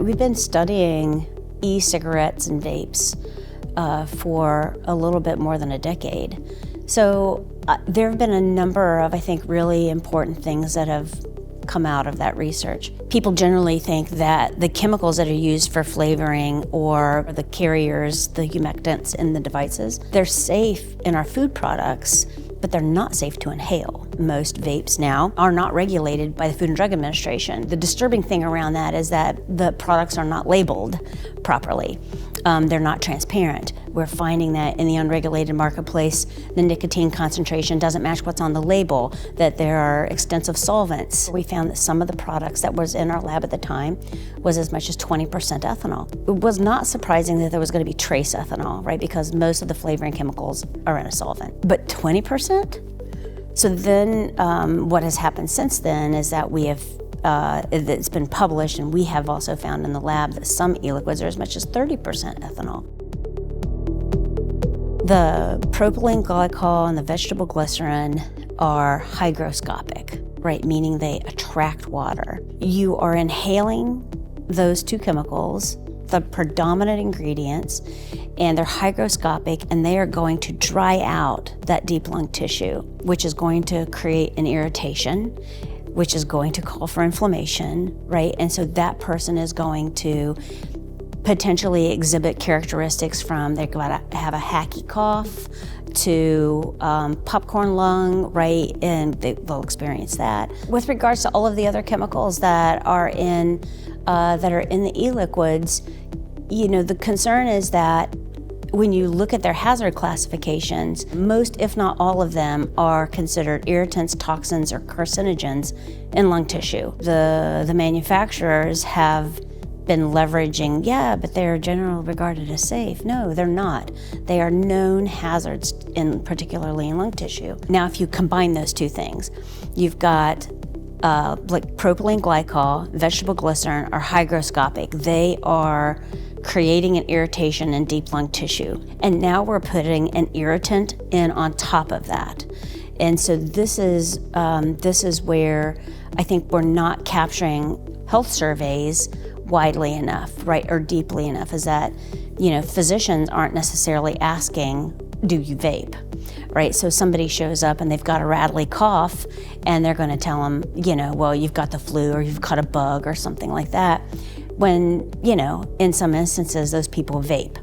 We've been studying e-cigarettes and vapes for a little bit more than a decade. So there have been a number of, I think, really important things that have come out of that research. People generally think that the chemicals that are used for flavoring or the carriers, the humectants in the devices, they're safe in our food products, but they're not safe to inhale. Most vapes now are not regulated by the Food and Drug Administration. The disturbing thing around that is that the products are not labeled properly. They're not transparent. We're finding that in the unregulated marketplace, the nicotine concentration doesn't match what's on the label, that there are extensive solvents. We found that some of the products that was in our lab at the time was as much as 20% ethanol. It was not surprising that there was going to be trace ethanol, right? Because most of the flavoring chemicals are in a solvent. But 20%? So then what has happened since then is that we have it's been published, and we have also found in the lab that some e-liquids are as much as 30% ethanol. The propylene glycol and the vegetable glycerin are hygroscopic, right? Meaning they attract water. You are inhaling those two chemicals, the predominant ingredients, and they're hygroscopic, and they are going to dry out that deep lung tissue, which is going to create an irritation, which is going to call for inflammation, right? And so that person is going to potentially exhibit characteristics from they're going to have a hacky cough to popcorn lung, right? And they'll experience that. With regards to all of the other chemicals that are in the e-liquids, you know, the concern is that when you look at their hazard classifications, most, if not all of them, are considered irritants, toxins, or carcinogens in lung tissue. The manufacturers have been leveraging, but they're generally regarded as safe. No, they're not. They are known hazards, particularly in lung tissue. Now, if you combine those two things, you've got like propylene glycol, vegetable glycerin are hygroscopic. They are creating an irritation in deep lung tissue. And now we're putting an irritant in on top of that. And so this is where I think we're not capturing health surveys widely enough, right, or deeply enough, is that, you know, physicians aren't necessarily asking, do you vape, right? So somebody shows up and they've got a rattly cough and they're gonna tell them, you know, well, you've got the flu or you've got a bug or something like that, when, you know, in some instances, those people vape.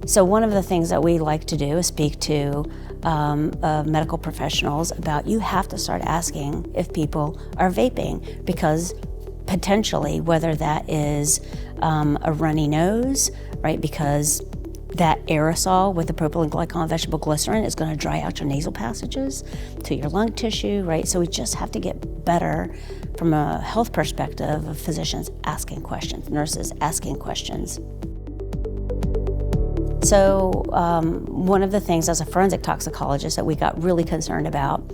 So one of the things that we like to do is speak to medical professionals about, you have to start asking if people are vaping, because potentially, whether that is a runny nose, right, because that aerosol with the propylene glycol and vegetable glycerin is going to dry out your nasal passages to your lung tissue, right? So we just have to get better from a health perspective of physicians asking questions, nurses asking questions. So one of the things as a forensic toxicologist that we got really concerned about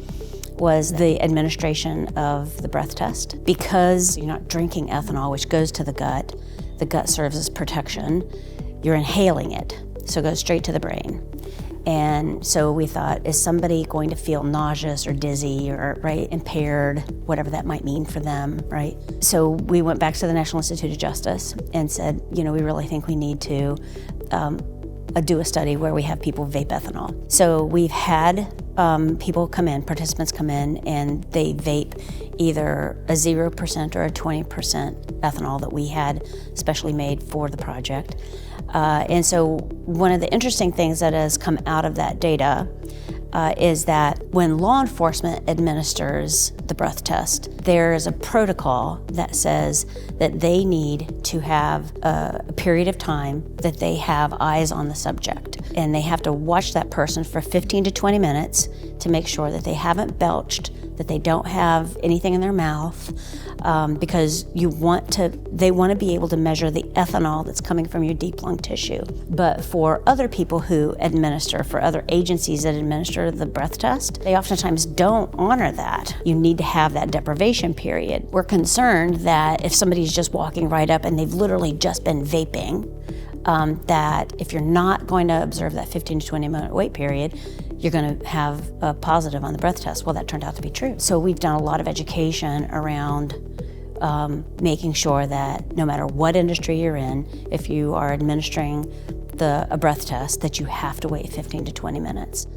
was the administration of the breath test. Because you're not drinking ethanol, which goes to the gut serves as protection, you're inhaling it, so it goes straight to the brain. And so we thought, is somebody going to feel nauseous or dizzy or, right, impaired, whatever that might mean for them, right? So we went back to the National Institute of Justice and said, you know, we really think we need to do a study where we have people vape ethanol. So we've had people come in, participants come in, and they vape either a 0% or a 20% ethanol that we had specially made for the project. And so one of the interesting things that has come out of that data is that when law enforcement administers the breath test, there is a protocol that says that they need to have a period of time that they have eyes on the subject. And they have to watch that person for 15 to 20 minutes to make sure that they haven't belched, that they don't have anything in their mouth, because they want to be able to measure the ethanol that's coming from your deep lung tissue. But for other people who administer, for other agencies that administer the breath test, they oftentimes don't honor that. You need to have that deprivation period. We're concerned that if somebody's just walking right up and they've literally just been vaping, that if you're not going to observe that 15 to 20 minute wait period, you're going to have a positive on the breath test. Well, that turned out to be true. So we've done a lot of education around making sure that no matter what industry you're in, if you are administering a breath test, that you have to wait 15 to 20 minutes.